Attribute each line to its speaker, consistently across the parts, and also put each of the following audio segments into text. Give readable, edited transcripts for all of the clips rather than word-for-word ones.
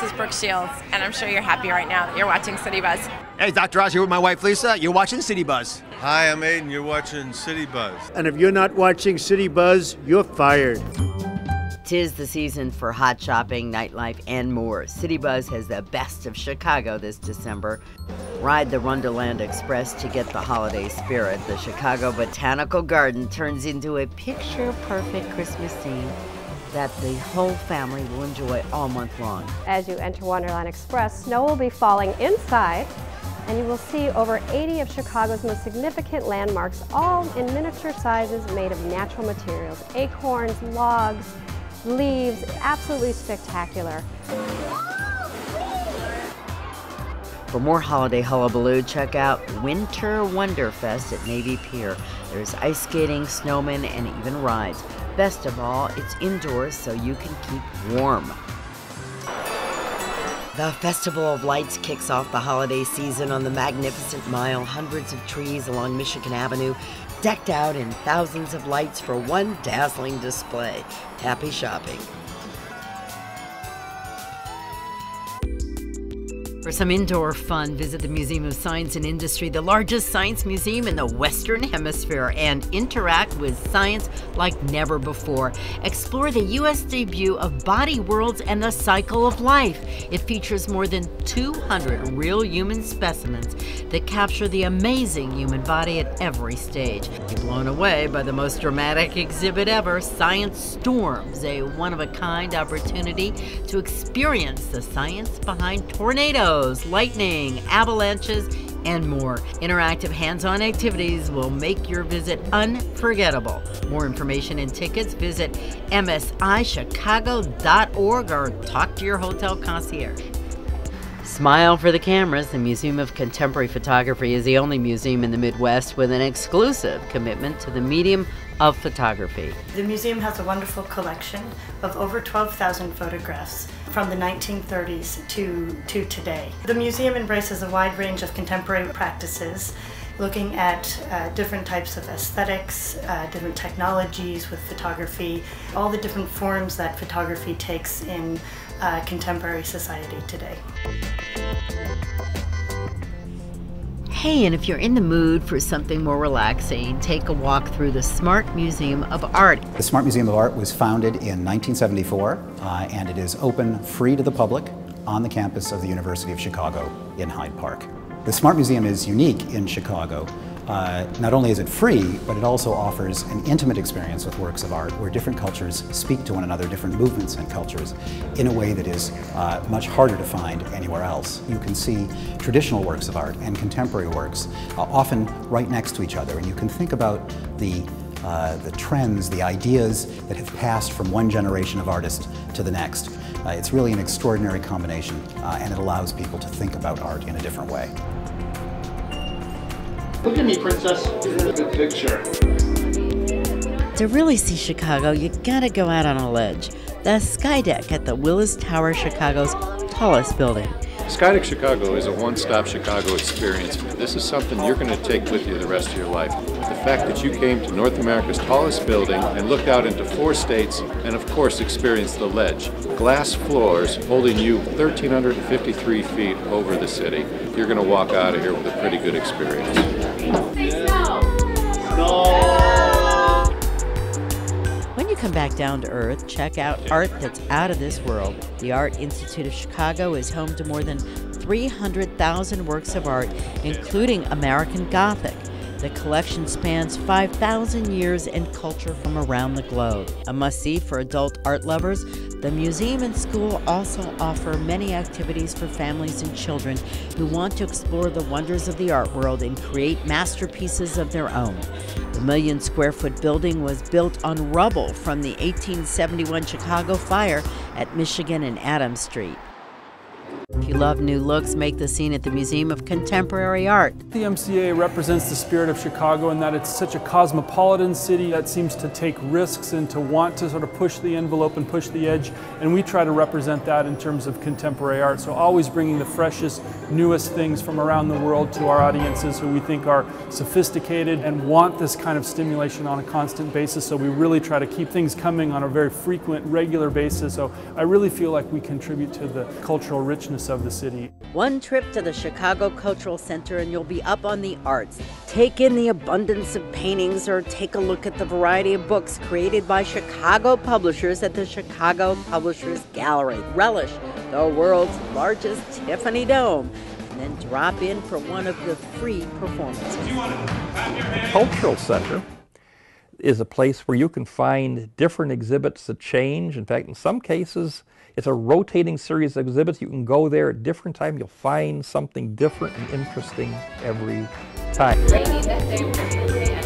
Speaker 1: is Brooke Shields, and I'm sure you're happy right now that you're watching Citybuzz.
Speaker 2: Hey, Dr. Oz here with my wife Lisa. You're watching Citybuzz.
Speaker 3: Hi, I'm Aiden. You're watching Citybuzz.
Speaker 4: And if you're not watching Citybuzz, you're fired.
Speaker 5: 'Tis the season for hot shopping, nightlife, and more. Citybuzz has the best of Chicago this December. Ride the Wonderland Express to get the holiday spirit. The Chicago Botanical Garden turns into a picture-perfect Christmas scene that the whole family will enjoy all month long.
Speaker 6: As you enter Wonderland Express, snow will be falling inside, and you will see over 80 of Chicago's most significant landmarks, all in miniature sizes made of natural materials. Acorns, logs, leaves, absolutely spectacular.
Speaker 5: For more holiday hullabaloo, check out Winter Wonderfest at Navy Pier. There's ice skating, snowmen, and even rides. Best of all, it's indoors so you can keep warm. The Festival of Lights kicks off the holiday season on the Magnificent Mile. Hundreds of trees along Michigan Avenue, decked out in thousands of lights for one dazzling display. Happy shopping. For some indoor fun, visit the Museum of Science and Industry, the largest science museum in the Western Hemisphere, and interact with science like never before. Explore the U.S. debut of Body Worlds and the Cycle of Life. It features more than 200 real human specimens that capture the amazing human body at every stage. You're blown away by the most dramatic exhibit ever, Science Storms, a one-of-a-kind opportunity to experience the science behind tornadoes, lightning, avalanches, and more. Interactive hands-on activities will make your visit unforgettable. More information and tickets, visit msichicago.org or talk to your hotel concierge. Smile for the cameras. The Museum of Contemporary Photography is the only museum in the Midwest with an exclusive commitment to the medium of photography.
Speaker 7: The museum has a wonderful collection of over 12,000 photographs from the 1930s to today. The museum embraces a wide range of contemporary practices, looking at different types of aesthetics, different technologies with photography, all the different forms that photography takes in contemporary society today.
Speaker 5: Hey, and if you're in the mood for something more relaxing, take a walk through the Smart Museum of Art.
Speaker 8: The Smart Museum of Art was founded in 1974, and it is open free to the public on the campus of the University of Chicago in Hyde Park. The Smart Museum is unique in Chicago. Not only is it free, but it also offers an intimate experience with works of art where different cultures speak to one another, different movements and cultures, in a way that is much harder to find anywhere else. You can see traditional works of art and contemporary works often right next to each other, and you can think about the trends, the ideas that have passed from one generation of artists to the next. It's really an extraordinary combination, and it allows people to think about art in a different way.
Speaker 9: Look at me, princess. Good picture.
Speaker 5: To really see Chicago, you gotta go out on a ledge. The Sky Deck at the Willis Tower, Chicago's tallest building.
Speaker 10: Skydeck Chicago is a one-stop Chicago experience. This is something you're going to take with you the rest of your life. The fact that you came to North America's tallest building and looked out into 4 states and of course experienced the ledge. Glass floors holding you 1,353 feet over the city. You're going to walk out of here with a pretty good experience.
Speaker 5: When you come back down to earth, check out art that's out of this world. The Art Institute of Chicago is home to more than 300,000 works of art, including American Gothic. The collection spans 5,000 years and culture from around the globe. A must-see for adult art lovers, the museum and school also offer many activities for families and children who want to explore the wonders of the art world and create masterpieces of their own. The million-square-foot building was built on rubble from the 1871 Chicago fire at Michigan and Adams Street. If you love new looks, make the scene at the Museum of Contemporary Art.
Speaker 11: The MCA represents the spirit of Chicago in that it's such a cosmopolitan city that seems to take risks and to want to sort of push the envelope and push the edge. And we try to represent that in terms of contemporary art. So always bringing the freshest, newest things from around the world to our audiences who we think are sophisticated and want this kind of stimulation on a constant basis. So we really try to keep things coming on a very frequent, regular basis. So I really feel like we contribute to the cultural richness of the city.
Speaker 5: One trip to the Chicago Cultural Center and you'll be up on the arts. Take in the abundance of paintings or take a look at the variety of books created by Chicago publishers at the Chicago Publishers Gallery. Relish the world's largest Tiffany Dome and then drop in for one of the free performances.
Speaker 12: Cultural Center is a place where you can find different exhibits that change. In fact, in some cases, it's a rotating series of exhibits. You can go there at different times. You'll find something different and interesting every time.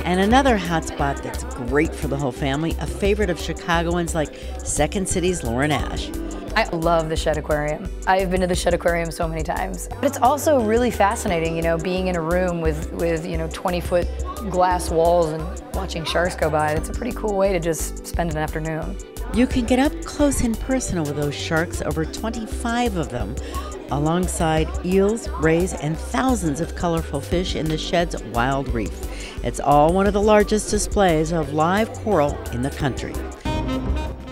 Speaker 5: And another hotspot that's great for the whole family, a favorite of Chicagoans like Second City's Lauren Ash.
Speaker 13: I love the Shed Aquarium. I've been to the Shed Aquarium so many times. But it's also really fascinating, you know, being in a room with 20-foot glass walls and watching sharks go by. It's a pretty cool way to just spend an afternoon.
Speaker 5: You can get up close and personal with those sharks, over 25 of them, alongside eels, rays, and thousands of colorful fish in the Shed's Wild Reef. It's all one of the largest displays of live coral in the country.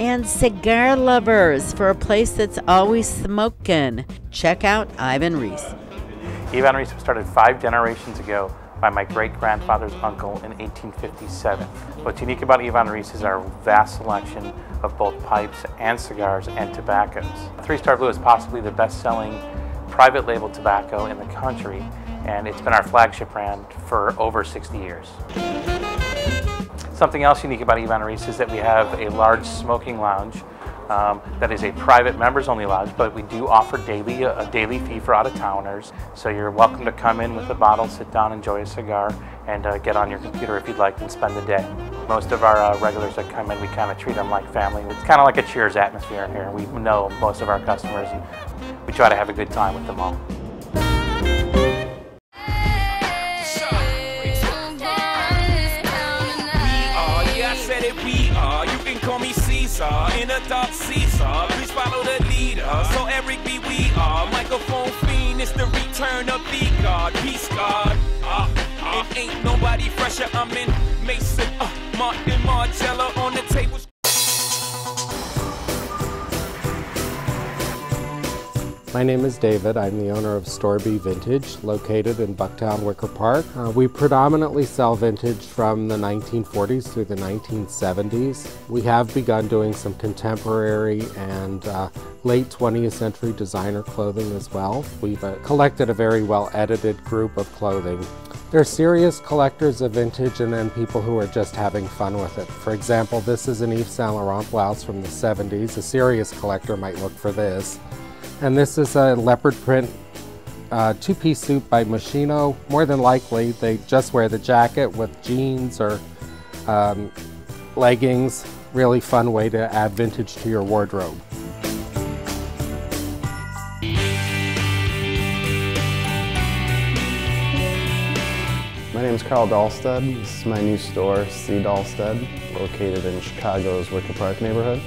Speaker 5: And cigar lovers, for a place that's always smoking, check out Ivan Reese.
Speaker 14: Ivan Reese was started 5 generations ago by my great-grandfather's uncle in 1857. What's unique about Ivan Reese is our vast selection of both pipes and cigars and tobaccos. 3-Star Blue is possibly the best-selling private label tobacco in the country, and it's been our flagship brand for over 60 years. Something else unique about Ivan Reese is that we have a large smoking lounge that is a private members-only lounge, but we do offer a daily fee for out-of-towners. So you're welcome to come in with a bottle, sit down, enjoy a cigar, and get on your computer if you'd like and spend the day. Most of our regulars that come in, we kind of treat them like family. It's kind of like a Cheers atmosphere in here. We know most of our customers, and we try to have a good time with them all.
Speaker 15: In a dark seesaw, please follow the leader. So Eric B, we are microphone fiend. It's the return of the God, peace God. It ain't nobody fresher. I'm in Mason, Martin Margiela on the table.
Speaker 16: My name is David. I'm the owner of Store B Vintage, located in Bucktown, Wicker Park. We predominantly sell vintage from the 1940s through the 1970s. We have begun doing some contemporary and late 20th century designer clothing as well. We've collected a very well-edited group of clothing. There are serious collectors of vintage and then people who are just having fun with it. For example, this is an Yves Saint Laurent blouse from the 70s. A serious collector might look for this. And this is a leopard print 2-piece suit by Moschino. More than likely, they just wear the jacket with jeans or leggings. Really fun way to add vintage to your wardrobe.
Speaker 17: My name is Carl Dahlstead. This is my new store, C. Dahlstead, located in Chicago's Wicker Park neighborhood.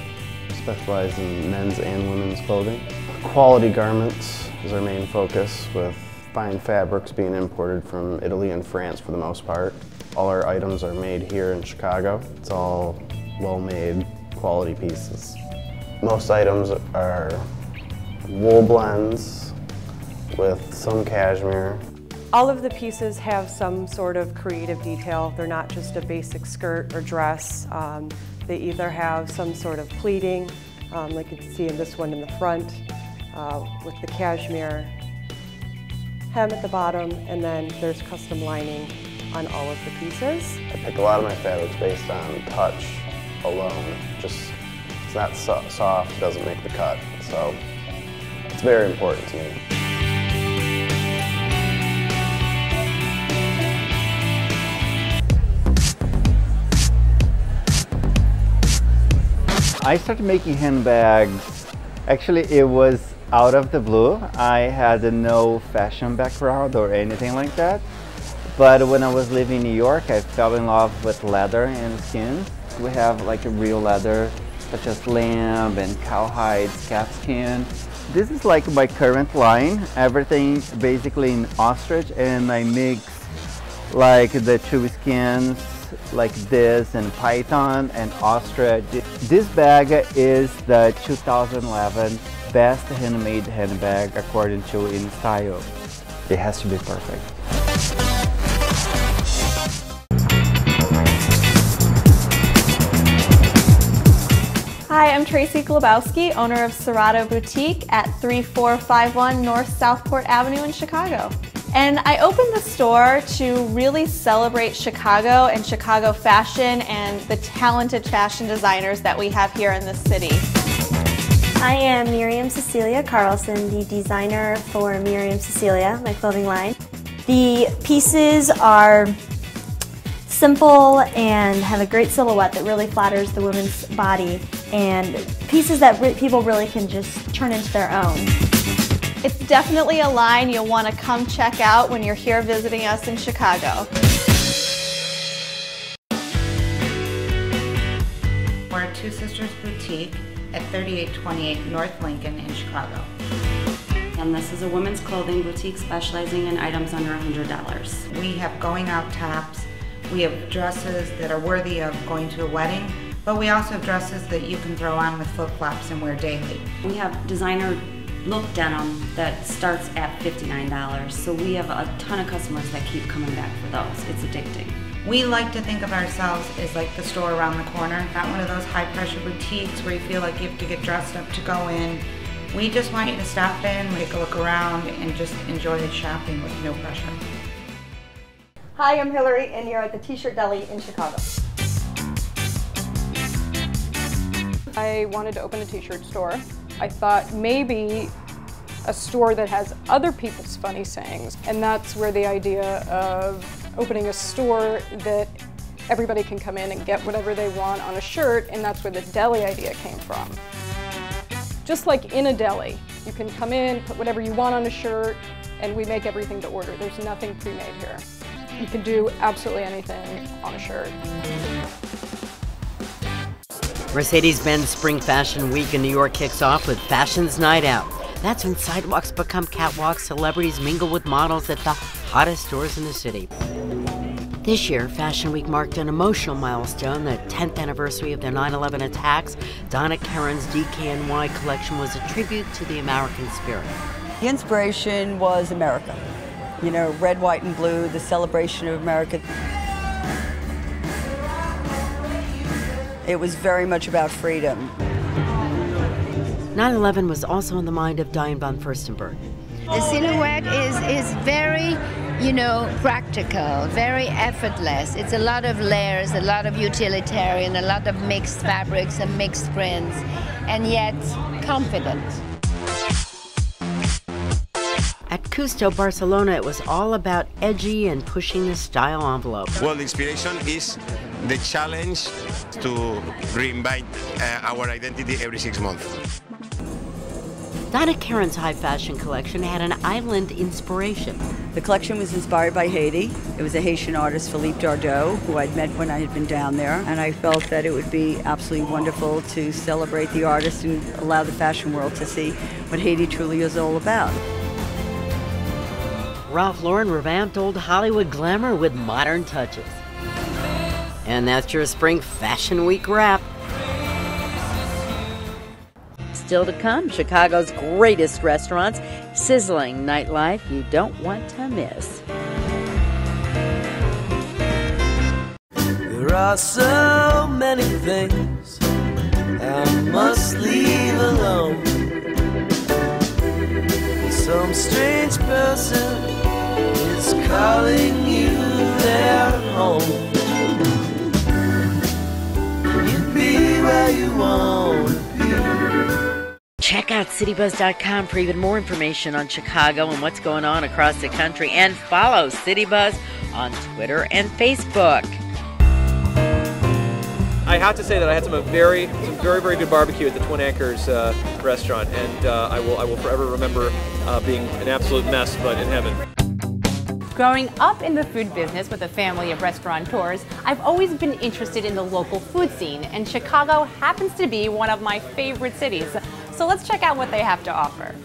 Speaker 17: We specialize in men's and women's clothing. Quality garments is our main focus, with fine fabrics being imported from Italy and France for the most part. All our items are made here in Chicago. It's all well-made, quality pieces. Most items are wool blends with some cashmere.
Speaker 18: All of the pieces have some sort of creative detail. They're not just a basic skirt or dress. They either have some sort of pleating, like you can see in this one in the front, with the cashmere hem at the bottom, and then there's custom lining on all of the pieces.
Speaker 17: I pick a lot of my fabrics based on touch alone. Just, it's not soft, it doesn't make the cut. So it's very important to me.
Speaker 19: I started making handbags. Actually, it was out of the blue. I had no fashion background or anything like that. But when I was living in New York, I fell in love with leather and skin. We have like a real leather, such as lamb and cowhide, calfskin. This is like my current line. Everything basically in ostrich, and I mix like the two skins like this and python and ostrich. This bag is the 2011 best handmade handbag according to InStyle. It has to be perfect.
Speaker 20: Hi, I'm Tracy Glabowski, owner of Serato Boutique at 3451 North Southport Avenue in Chicago. And I opened the store to really celebrate Chicago and Chicago fashion and the talented fashion designers that we have here in this city.
Speaker 21: I am Miriam Cecilia Carlson, the designer for Miriam Cecilia, my clothing line. The pieces are simple and have a great silhouette that really flatters the woman's body, and pieces that people really can just turn into their own.
Speaker 20: It's definitely a line you'll want to come check out when you're here visiting us in Chicago.
Speaker 22: We're at Two Sisters Boutique at 3828 North Lincoln in Chicago.
Speaker 23: And this is a women's clothing boutique specializing in items under $100.
Speaker 22: We have going out tops, we have dresses that are worthy of going to a wedding, but we also have dresses that you can throw on with flip-flops and wear daily.
Speaker 23: We have designer look denim that starts at $59, so we have a ton of customers that keep coming back for those. It's addicting.
Speaker 22: We like to think of ourselves as like the store around the corner, not one of those high-pressure boutiques where you feel like you have to get dressed up to go in. We just want you to stop in, take a look around, and just enjoy the shopping with no pressure.
Speaker 24: Hi, I'm Hillary, and you're at the T-Shirt Deli in Chicago. I wanted to open a t-shirt store. I thought maybe a store that has other people's funny sayings, and that's where the idea of opening a store that everybody can come in and get whatever they want on a shirt, and that's where the deli idea came from. Just like in a deli, you can come in, put whatever you want on a shirt, and we make everything to order. There's nothing pre-made here. You can do absolutely anything on a shirt.
Speaker 5: Mercedes-Benz Spring Fashion Week in New York kicks off with Fashion's Night Out. That's when sidewalks become catwalks, celebrities mingle with models at the hottest stores in the city. This year, Fashion Week marked an emotional milestone, the 10th anniversary of the 9/11 attacks. Donna Karan's DKNY collection was a tribute to the American spirit.
Speaker 25: The inspiration was America. You know, red, white, and blue, the celebration of America. It was very much about freedom.
Speaker 5: 9/11 was also on the mind of Diane von Furstenberg.
Speaker 26: The silhouette is very, practical, very effortless. It's a lot of layers, a lot of utilitarian, a lot of mixed fabrics and mixed prints, and yet confident.
Speaker 5: At Custo, Barcelona, it was all about edgy and pushing the style envelope.
Speaker 27: Well, the inspiration is the challenge to reinvent our identity every 6 months.
Speaker 5: Donna Karan's high fashion collection had an island inspiration.
Speaker 25: The collection was inspired by Haiti. It was a Haitian artist, Philippe Dardot, who I'd met when I had been down there, and I felt that it would be absolutely wonderful to celebrate the artist and allow the fashion world to see what Haiti truly is all about.
Speaker 5: Ralph Lauren revamped old Hollywood glamour with modern touches. And that's your Spring Fashion Week wrap. Still to come, Chicago's greatest restaurants, sizzling nightlife you don't want to miss.
Speaker 28: There are so many things I must leave alone. Some strange person is calling you their home. Can you be where you want to be?
Speaker 5: Check out Citybuzz.com for even more information on Chicago and what's going on across the country. And follow Citybuzz on Twitter and Facebook.
Speaker 1: I have to say that I had some very good barbecue at the Twin Anchors restaurant, and I will forever remember being an absolute mess, but in heaven.
Speaker 2: Growing up in the food business with a family of restaurateurs, I've always been interested in the local food scene, and Chicago happens to be one of my favorite cities. So let's check out what they have to offer.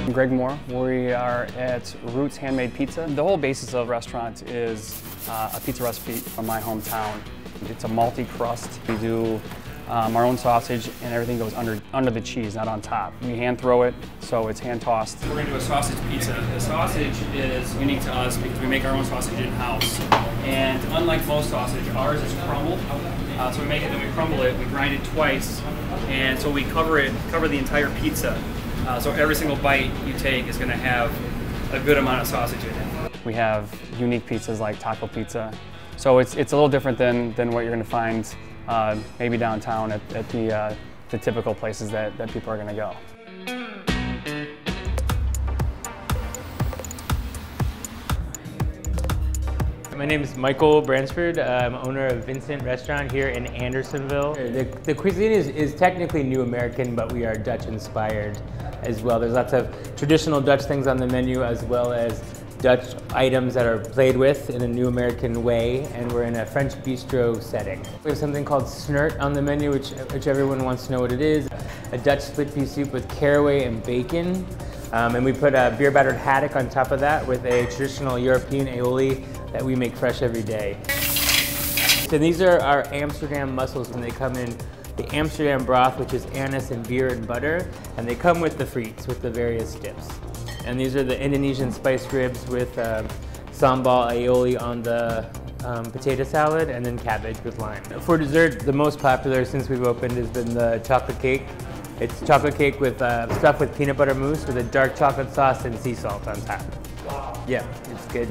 Speaker 3: I'm Greg Moore. We are at Roots Handmade Pizza. The whole basis of the restaurant is a pizza recipe from my hometown. It's a malty crust. We do our own sausage, and everything goes under the cheese, not on top. We hand throw it, so it's hand tossed. We're going to do a sausage pizza. The sausage is unique to us because we make our own sausage in-house. And unlike most sausage, ours is crumbled. So we make it, then we crumble it, we grind it twice, and so we cover the entire pizza. So every single bite you take is going to have a good amount of sausage in it. We have unique pizzas like taco pizza. So it's a little different than what you're going to find maybe downtown at the typical places that people are going to go.
Speaker 4: My name is Michael Bransford. I'm owner of Vincent Restaurant here in Andersonville. The cuisine is technically New American, but we are Dutch inspired as well. There's lots of traditional Dutch things on the menu as well as Dutch items that are played with in a New American way, and we're in a French bistro setting. We have something called snert on the menu, which everyone wants to know what it is. A Dutch split pea soup with caraway and bacon. And we put a beer battered haddock on top of that with a traditional European aioli that we make fresh every day. So these are our Amsterdam mussels, and they come in the Amsterdam broth, which is anise and beer and butter, and they come with the frites, with the various dips. And these are the Indonesian spiced ribs with sambal aioli on the potato salad, and then cabbage with lime. For dessert, the most popular since we've opened has been the chocolate cake. It's chocolate cake with stuffed with peanut butter mousse with a dark chocolate sauce and sea salt on top. Wow. Yeah, it's good.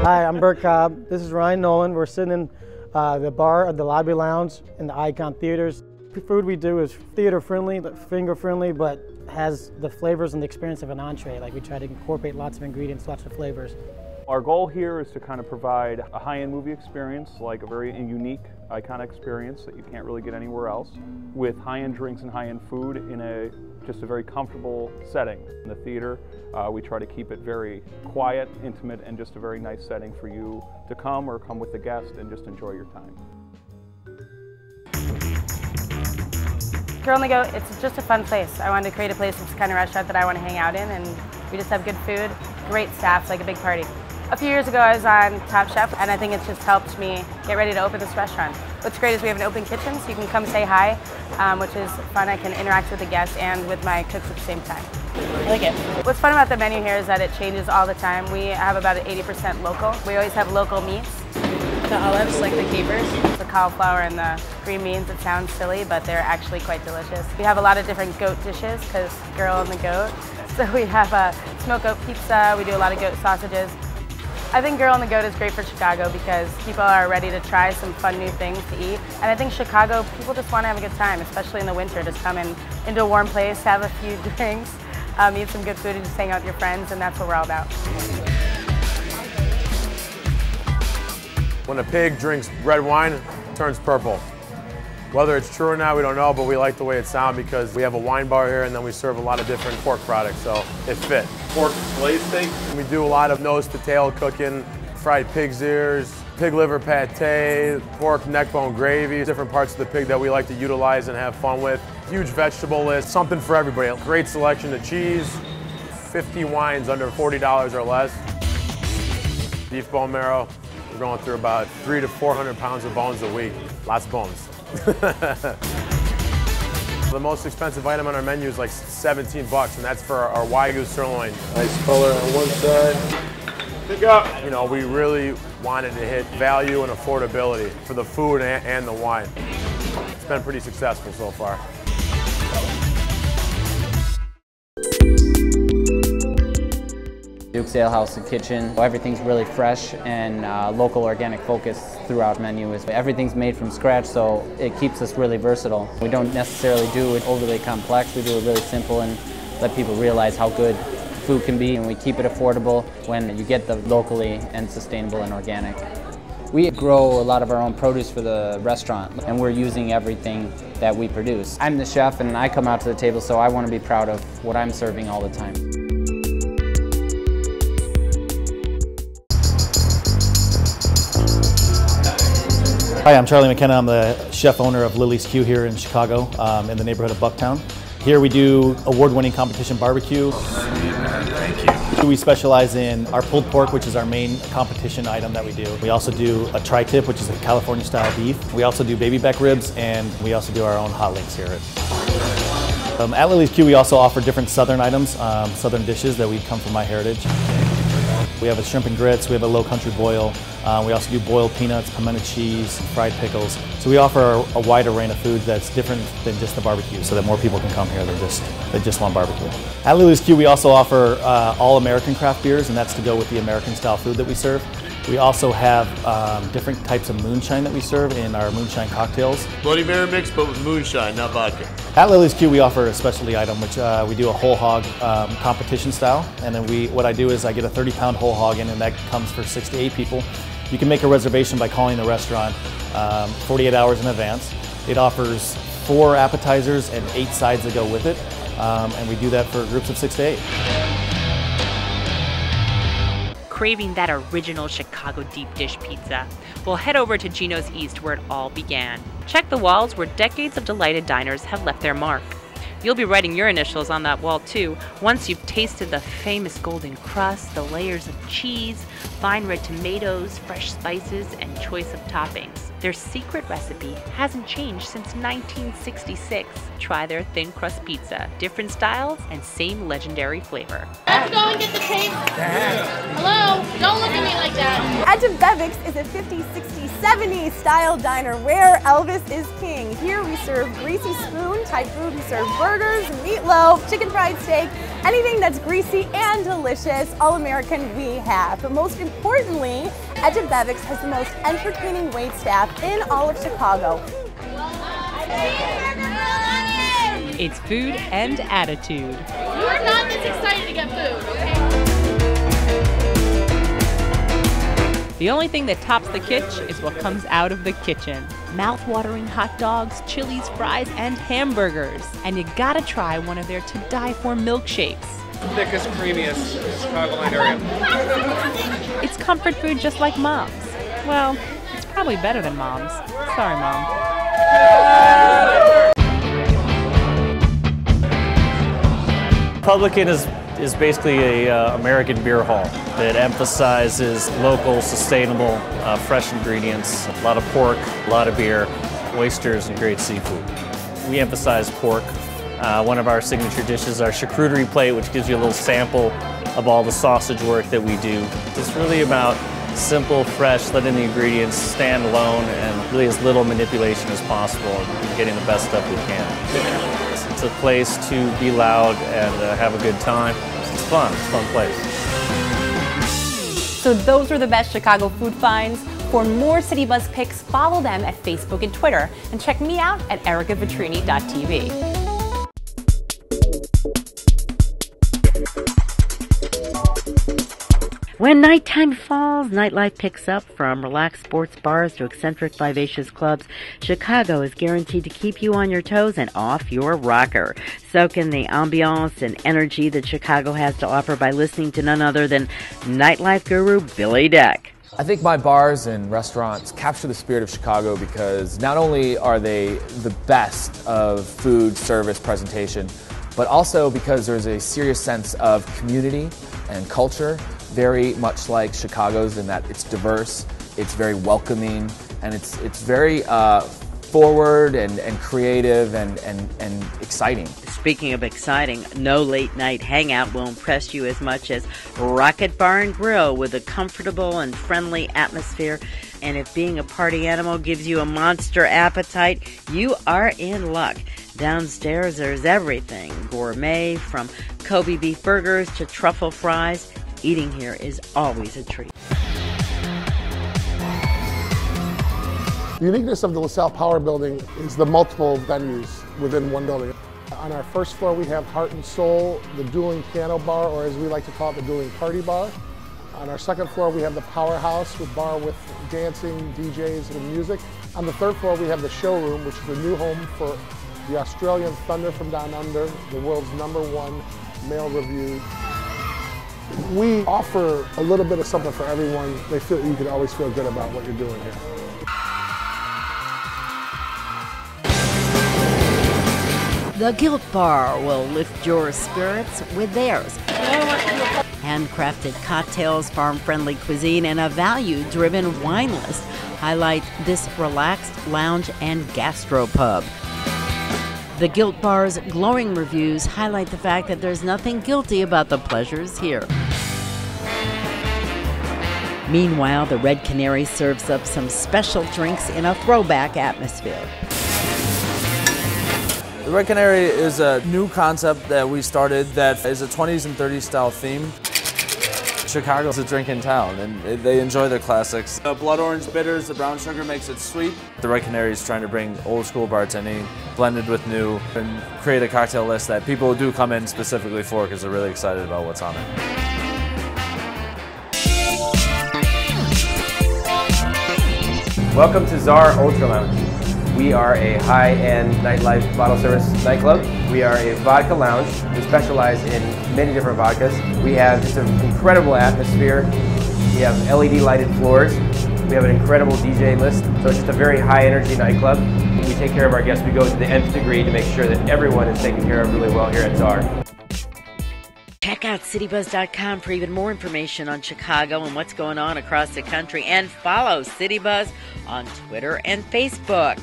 Speaker 6: Hi, I'm Bert Cobb. This is Ryan Nolan. We're sitting in the bar at the Lobby Lounge in the Icon Theaters. The food we do is theater friendly, finger friendly, but has the flavors and the experience of an entree. Like, we try to incorporate lots of ingredients, lots of flavors.
Speaker 7: Our goal here is to kind of provide a high-end movie experience, like a very unique, iconic experience that you can't really get anywhere else, with high-end drinks and high-end food in just a very comfortable setting. In the theater, we try to keep it very quiet, intimate, and just a very nice setting for you to come or come with a guest and just enjoy your time.
Speaker 8: Girl on the Go, it's just a fun place. I wanted to create a place that's the kind of restaurant that I want to hang out in, and we just have good food, great staff, like a big party. A few years ago I was on Top Chef, and I think it's just helped me get ready to open this restaurant. What's great is we have an open kitchen, so you can come say hi, which is fun. I can interact with the guests and with my cooks at the same time. I like it. What's fun about the menu here is that it changes all the time. We have about 80% local. We always have local meats. The olives, like the capers. The cauliflower and the green beans, it sounds silly, but they're actually quite delicious. We have a lot of different goat dishes, because Girl on the Goat. So we have a smoked goat pizza, we do a lot of goat sausages. I think Girl on the Goat is great for Chicago because people are ready to try some fun new things to eat. And I think Chicago, people just want to have a good time, especially in the winter. Just come into a warm place, have a few drinks, eat some good food, and just hang out with your friends, and that's what we're all about.
Speaker 9: When a pig drinks red wine, it turns purple. Whether it's true or not, we don't know, but we like the way it sounds because we have a wine bar here and then we serve a lot of different pork products, so it fit. Pork glaze steak. We do a lot of nose to tail cooking, fried pig's ears, pig liver pate, pork neck bone gravy, different parts of the pig that we like to utilize and have fun with. Huge vegetable list, something for everybody. Great selection of cheese, 50 wines under $40 or less. Beef bone marrow, we're going through about 300 to 400 pounds of bones a week. Lots of bones. The most expensive item on our menu is like $17, and that's for our Wagyu sirloin. Nice color on one side. Pick up. You know, we really wanted to hit value and affordability for the food and the wine. It's been pretty successful so far.
Speaker 29: Duke's Ale House and Kitchen. Everything's really fresh and local organic focus throughout menu. Everything's made from scratch, so it keeps us really versatile. We don't necessarily do it overly complex. We do it really simple and let people realize how good food can be, and we keep it affordable when you get the locally and sustainable and organic. We grow a lot of our own produce for the restaurant, and we're using everything that we produce. I'm the chef and I come out to the table, so I want to be proud of what I'm serving all the time.
Speaker 10: Hi, I'm Charlie McKenna. I'm the chef owner of Lily's Q here in Chicago, in the neighborhood of Bucktown. Here we do award-winning competition barbecue. Thank you. We specialize in our pulled pork, which is our main competition item that we do. We also do a tri-tip, which is a California-style beef. We also do baby back ribs, and we also do our own hot links here. At Lily's Q, we also offer different southern items, southern dishes that we come from my heritage. We have a shrimp and grits, we have a low country boil, we also do boiled peanuts, pimento cheese, fried pickles. So we offer a wide array of food that's different than just the barbecue, so that more people can come here than just want barbecue. At Lily's Q, we also offer all American craft beers, and that's to go with the American style food that we serve. We also have different types of moonshine that we serve in our moonshine cocktails.
Speaker 9: Bloody Mary mix, but with moonshine, not vodka.
Speaker 10: At Lily's Q, we offer a specialty item, which we do a whole hog competition style. And then what I do is I get a 30-pound whole hog in, and that comes for 6 to 8 people. You can make a reservation by calling the restaurant 48 hours in advance. It offers 4 appetizers and 8 sides that go with it. And we do that for groups of 6 to 8.
Speaker 2: Craving that original Chicago deep dish pizza? Well, head over to Gino's East, where it all began. Check the walls where decades of delighted diners have left their mark. You'll be writing your initials on that wall too, once you've tasted the famous golden crust, the layers of cheese, fine red tomatoes, fresh spices, and choice of toppings. Their secret recipe hasn't changed since 1966. Try their thin crust pizza, different styles, and same legendary flavor.
Speaker 11: Let's go and get the tape. Hello, don't look at me like that.
Speaker 12: Citybuzz is a 50s, 60s, 70s style diner where Elvis is king. Here we serve greasy spoon type food. We serve burgers, meatloaf, chicken fried steak, anything that's greasy and delicious, all American we have. But most importantly, Citybuzz has the most entertaining wait staff in all of Chicago.
Speaker 2: It's food and attitude.
Speaker 11: You are not this excited to get food, okay?
Speaker 2: The only thing that tops the kitsch is what comes out of the kitchen. Mouth-watering hot dogs, chilies, fries, and hamburgers. And you gotta try one of their to-die-for milkshakes.
Speaker 1: Thickest, creamiest Chicagoland area.
Speaker 2: It's comfort food just like Mom's. Well, it's probably better than Mom's. Sorry, Mom.
Speaker 10: Publican is basically a American beer hall that emphasizes local, sustainable, fresh ingredients, a lot of pork, a lot of beer, oysters, and great seafood. We emphasize pork. One of our signature dishes is our charcuterie plate, which gives you a little sample of all the sausage work that we do. It's really about simple, fresh, letting the ingredients stand alone and really as little manipulation as possible and getting the best stuff we can. It's a place to be loud and have a good time. It's fun. It's a fun place.
Speaker 2: So those were the best Chicago food finds. For more Citybuzz picks, follow them at Facebook and Twitter, and check me out at ericavitrini.tv.
Speaker 5: When nighttime falls, nightlife picks up. From relaxed sports bars to eccentric vivacious clubs, Chicago is guaranteed to keep you on your toes and off your rocker. Soak in the ambiance and energy that Chicago has to offer by listening to none other than nightlife guru Billy Deck.
Speaker 13: I think my bars and restaurants capture the spirit of Chicago because not only are they the best of food, service, presentation, but also because there's a serious sense of community and culture, very much like Chicago's in that it's diverse, it's very welcoming, and it's very forward and creative and exciting.
Speaker 5: Speaking of exciting, no late night hangout will impress you as much as Rocket Bar and Grill with a comfortable and friendly atmosphere. And if being a party animal gives you a monster appetite, you are in luck. Downstairs there's everything, gourmet from Kobe beef burgers to truffle fries. Eating here is always a treat.
Speaker 14: The uniqueness of the LaSalle Power Building is the multiple venues within one building. On our first floor we have Heart and Soul, the dueling piano bar, or as we like to call it, the dueling party bar. On our second floor we have the Powerhouse, with bar with dancing, DJs, and music. On the third floor we have the Showroom, which is a new home for the Australian Thunder from Down Under, the world's #1 male reviewed. We offer a little bit of something for everyone. They feel you can always feel good about what you're doing here.
Speaker 5: The Guilt Bar will lift your spirits with theirs. Handcrafted cocktails, farm-friendly cuisine, and a value-driven wine list highlight this relaxed lounge and gastropub. The Guilt Bar's glowing reviews highlight the fact that there's nothing guilty about the pleasures here. Meanwhile, the Red Canary serves up some special drinks in a throwback atmosphere.
Speaker 15: The Red Canary is a new concept that we started that is a 20s and 30s style theme. Chicago's a drink in town, and they enjoy their classics. The blood orange bitters, the brown sugar makes it sweet. The Red Canary is trying to bring old school bartending blended with new and create a cocktail list that people do come in specifically for because they're really excited about what's on it.
Speaker 16: Welcome to Czar Ultra Lounge. We are a high-end nightlife bottle service nightclub. We are a vodka lounge. We specialize in many different vodkas. We have just an incredible atmosphere. We have LED lighted floors. We have an incredible DJ list. So it's just a very high-energy nightclub. We take care of our guests. We go to the nth degree to make sure that everyone is taken care of really well here at Czar.
Speaker 5: Check out Citybuzz.com for even more information on Chicago and what's going on across the country. And follow Citybuzz on Twitter and Facebook.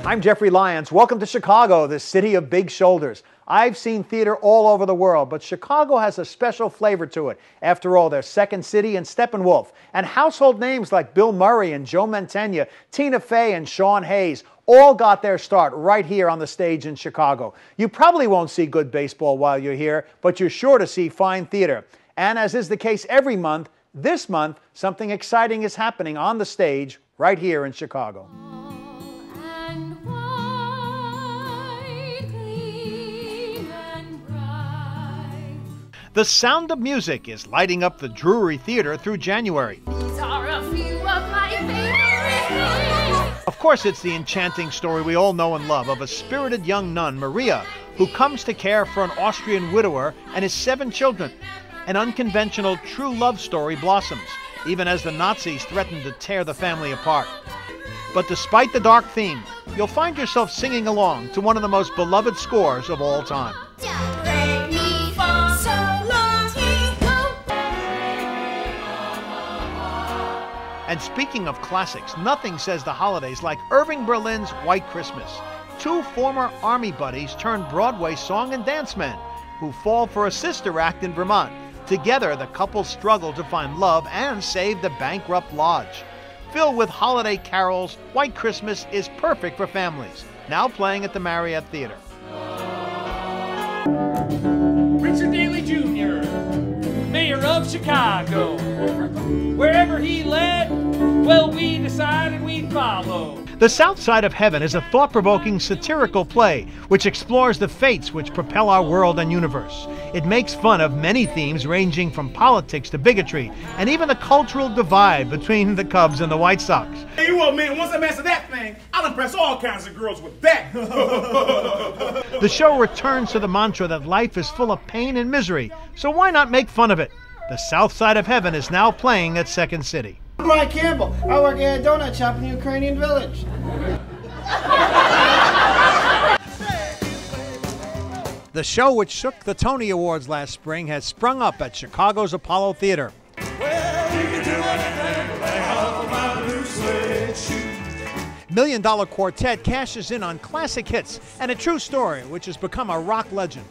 Speaker 17: I'm Jeffrey Lyons. Welcome to Chicago, the city of big shoulders. I've seen theater all over the world, but Chicago has a special flavor to it. After all, there's Second City and Steppenwolf, and household names like Bill Murray and Joe Mantegna, Tina Fey and Sean Hayes all got their start right here on the stage in Chicago. You probably won't see good baseball while you're here, but you're sure to see fine theater. And as is the case every month, this month, something exciting is happening on the stage right here in Chicago.
Speaker 18: The Sound of Music is lighting up the Drury Theater through January.
Speaker 11: These are a few of my favorites.
Speaker 18: Of course, it's the enchanting story we all know and love of a spirited young nun, Maria, who comes to care for an Austrian widower and his 7 children. An unconventional true love story blossoms, even as the Nazis threaten to tear the family apart. But despite the dark theme, you'll find yourself singing along to one of the most beloved scores of all time. And speaking of classics, nothing says the holidays like Irving Berlin's White Christmas. 2 former Army buddies turned Broadway song and dance men who fall for a sister act in Vermont. Together, the couple struggle to find love and save the bankrupt lodge. Filled with holiday carols, White Christmas is perfect for families. Now playing at the Marriott Theater.
Speaker 19: Richard Daley Jr., Mayor of Chicago. Wherever he led, well, we decided we'd follow.
Speaker 18: The South Side of Heaven is a thought-provoking satirical play which explores the fates which propel our world and universe. It makes fun of many themes ranging from politics to bigotry and even the cultural divide between the Cubs and the White Sox.
Speaker 20: Hey, you what, man, once I master that thing, I'll impress all kinds of girls with that.
Speaker 18: The show returns to the mantra that life is full of pain and misery, so why not make fun of it? The South Side of Heaven is now playing at Second City.
Speaker 21: I'm Mike Campbell. I work at a donut shop in the Ukrainian village.
Speaker 18: The show, which shook the Tony Awards last spring, has sprung up at Chicago's Apollo Theater. $1 Million Quartet cashes in on classic hits and a true story which has become a rock legend.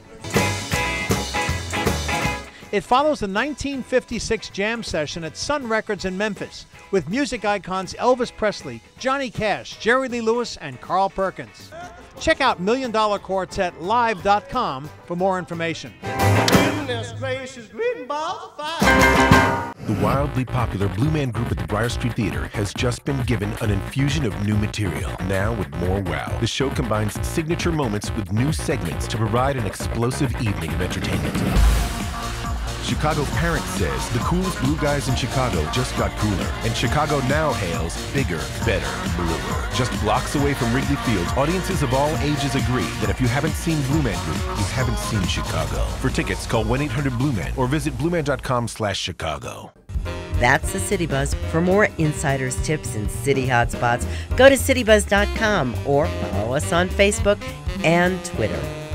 Speaker 18: It follows the 1956 jam session at Sun Records in Memphis with music icons Elvis Presley, Johnny Cash, Jerry Lee Lewis, and Carl Perkins. Check out Million$QuartetLive.com for more information.
Speaker 21: Goodness gracious, green balls of fire.
Speaker 3: The wildly popular Blue Man Group at the Briar Street Theater has just been given an infusion of new material, now with more wow. The show combines signature moments with new segments to provide an explosive evening of entertainment. Chicago Parent says the coolest blue guys in Chicago just got cooler, and Chicago now hails bigger, better, bluer. Just blocks away from Wrigley Field, audiences of all ages agree that if you haven't seen Blue Man Group, you haven't seen Chicago. For tickets, call 1-800-BLUE-MAN or visit blueman.com/Chicago.
Speaker 4: That's the City Buzz. For more insiders, tips, and city hotspots, go to citybuzz.com or follow us on Facebook and Twitter.